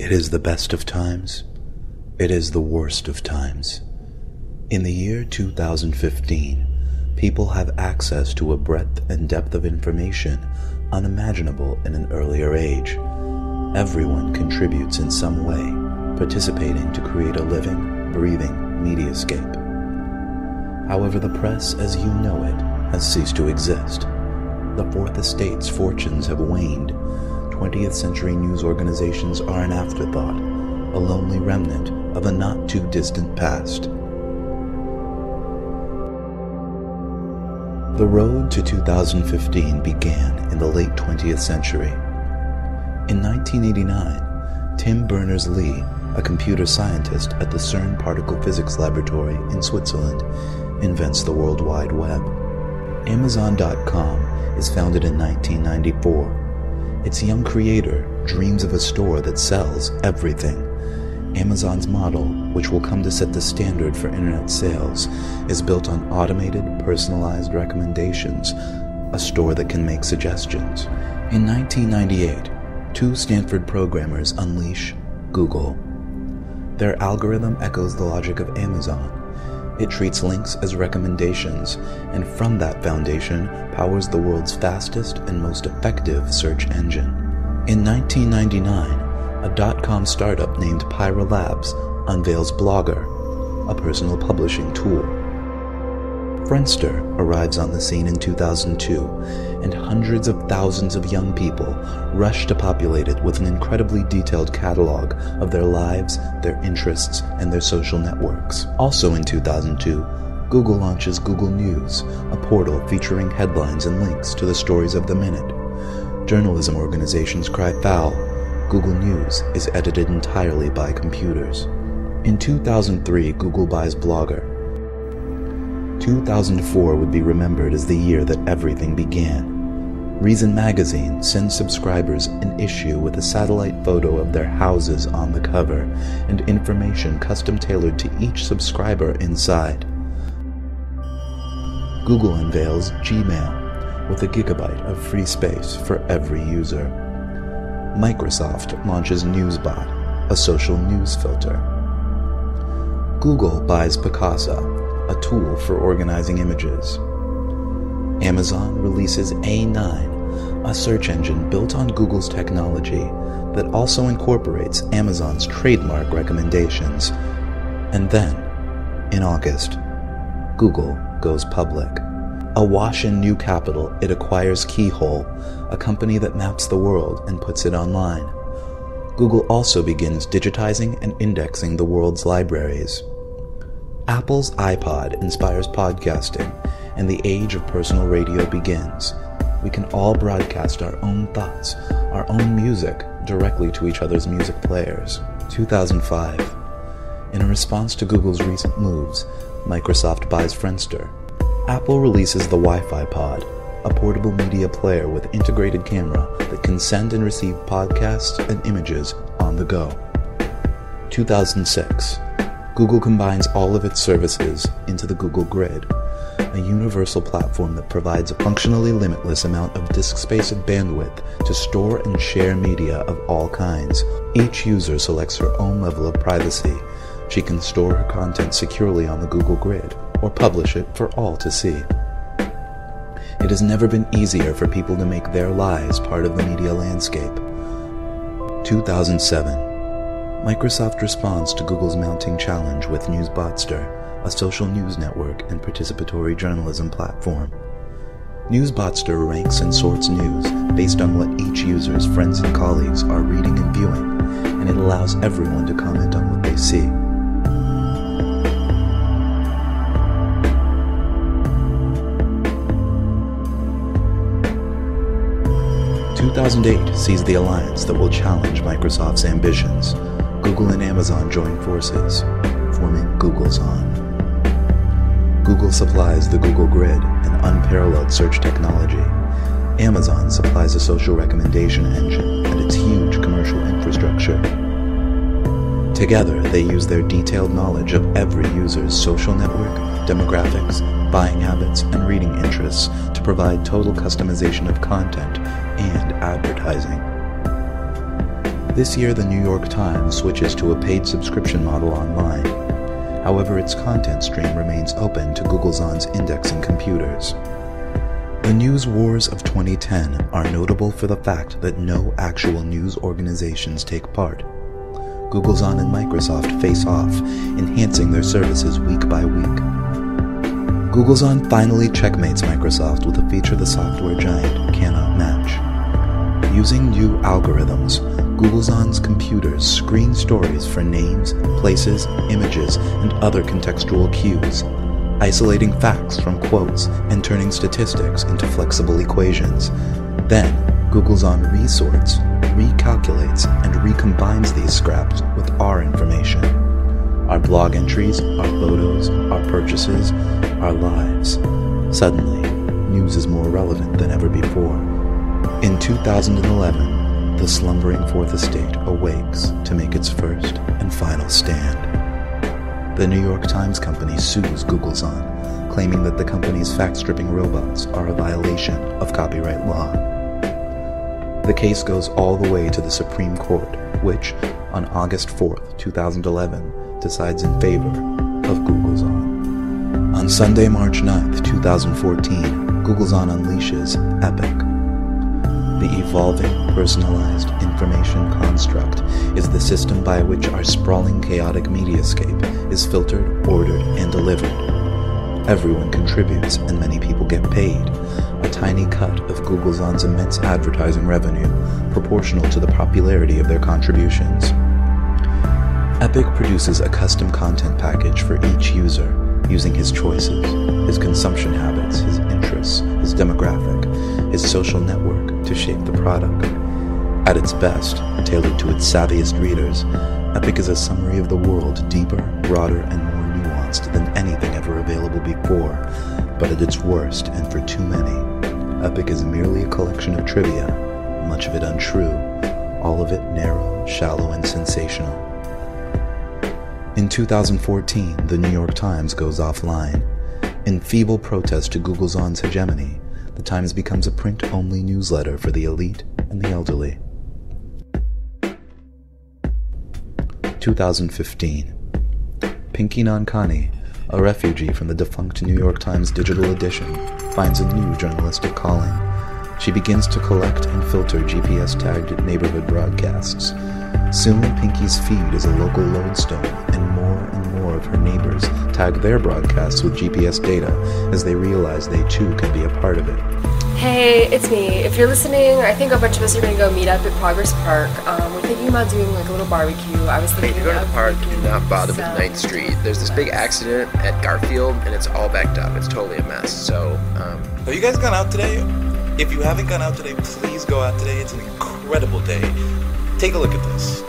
It is the best of times. It is the worst of times. In the year 2015, people have access to a breadth and depth of information unimaginable in an earlier age. Everyone contributes in some way, participating to create a living, breathing mediascape. However, the press as you know it has ceased to exist. The Fourth Estate's fortunes have waned. 20th century news organizations are an afterthought, a lonely remnant of a not-too-distant past. The road to 2015 began in the late 20th century. In 1989, Tim Berners-Lee, a computer scientist at the CERN Particle Physics Laboratory in Switzerland, invents the World Wide Web. Amazon.com is founded in 1994. Its young creator dreams of a store that sells everything. Amazon's model, which will come to set the standard for internet sales, is built on automated, personalized recommendations, a store that can make suggestions. In 1998, two Stanford programmers unleash Google. Their algorithm echoes the logic of Amazon. It treats links as recommendations, and from that foundation powers the world's fastest and most effective search engine. In 1999, a dot-com startup named Pyra Labs unveils Blogger, a personal publishing tool. Friendster arrives on the scene in 2002, and hundreds of thousands of young people rush to populate it with an incredibly detailed catalog of their lives, their interests, and their social networks. Also in 2002, Google launches Google News, a portal featuring headlines and links to the stories of the minute. Journalism organizations cry foul. Google News is edited entirely by computers. In 2003, Google buys Blogger. 2004 would be remembered as the year that everything began. Reason Magazine sends subscribers an issue with a satellite photo of their houses on the cover and information custom-tailored to each subscriber inside. Google unveils Gmail with a gigabyte of free space for every user. Microsoft launches Newsbot, a social news filter. Google buys Picasa, a tool for organizing images. Amazon releases A9, a search engine built on Google's technology that also incorporates Amazon's trademark recommendations. And then, in August, Google goes public. Awash in new capital, it acquires Keyhole, a company that maps the world and puts it online. Google also begins digitizing and indexing the world's libraries. Apple's iPod inspires podcasting, and the age of personal radio begins. We can all broadcast our own thoughts, our own music, directly to each other's music players. 2005. In a response to Google's recent moves, Microsoft buys Friendster. Apple releases the Wi-Fi Pod, a portable media player with integrated camera that can send and receive podcasts and images on the go. 2006. Google combines all of its services into the Google Grid, a universal platform that provides a functionally limitless amount of disk space and bandwidth to store and share media of all kinds. Each user selects her own level of privacy. She can store her content securely on the Google Grid, or publish it for all to see. It has never been easier for people to make their lives part of the media landscape. 2007. Microsoft responds to Google's mounting challenge with Newsbotster, a social news network and participatory journalism platform. Newsbotster ranks and sorts news based on what each user's friends and colleagues are reading and viewing, and it allows everyone to comment on what they see. 2008 sees the alliance that will challenge Microsoft's ambitions. Google and Amazon join forces, forming Googlezon. Google supplies the Google Grid, an unparalleled search technology. Amazon supplies a social recommendation engine and its huge commercial infrastructure. Together, they use their detailed knowledge of every user's social network, demographics, buying habits, and reading interests to provide total customization of content and advertising. This year, the New York Times switches to a paid subscription model online. However, its content stream remains open to Googlezon's indexing computers. The news wars of 2010 are notable for the fact that no actual news organizations take part. Googlezon and Microsoft face off, enhancing their services week by week. Googlezon finally checkmates Microsoft with a feature the software giant cannot match. Using new algorithms, Googlezon's computers screen stories for names, places, images, and other contextual cues, isolating facts from quotes and turning statistics into flexible equations. Then, Googlezon resorts, recalculates, and recombines these scraps with our information. Our blog entries, our photos, our purchases, our lives. Suddenly, news is more relevant than ever before. In 2011, the slumbering Fourth Estate awakes to make its first and final stand. The New York Times Company sues Googlezon, claiming that the company's fact-stripping robots are a violation of copyright law. The case goes all the way to the Supreme Court, which, on August 4, 2011, decides in favor of Googlezon. On Sunday, March 9, 2014, Googlezon unleashes Epic. The evolving, personalized information construct is the system by which our sprawling, chaotic mediascape is filtered, ordered, and delivered. Everyone contributes, and many people get paid, a tiny cut of Googlezon's immense advertising revenue, proportional to the popularity of their contributions. Epic produces a custom content package for each user, using his choices, his consumption habits, his interests, his demographic, his social network to shape the product. At its best, tailored to its savviest readers, Epic is a summary of the world deeper, broader, and more nuanced than anything ever available before. But at its worst, and for too many, Epic is merely a collection of trivia, much of it untrue, all of it narrow, shallow, and sensational. In 2014, the New York Times goes offline. In feeble protest to Googlezon's hegemony, the Times becomes a print-only newsletter for the elite and the elderly. 2015. Pinky Nankani, a refugee from the defunct New York Times digital edition, finds a new journalistic calling. She begins to collect and filter GPS-tagged neighborhood broadcasts. Soon, Pinky's feed is a local lodestone, and more of her neighbors tag their broadcasts with GPS data as they realize they too can be a part of it. Hey, it's me. If you're listening, I think a bunch of us are going to go meet up at Progress Park. We're thinking about doing like a little barbecue. I was thinking if you go to the park, do not bother with 9th Street. There's this big accident at Garfield, and it's all backed up. It's totally a mess. So, Have you guys gone out today? If you haven't gone out today, please go out today. It's an incredible day. Take a look at this.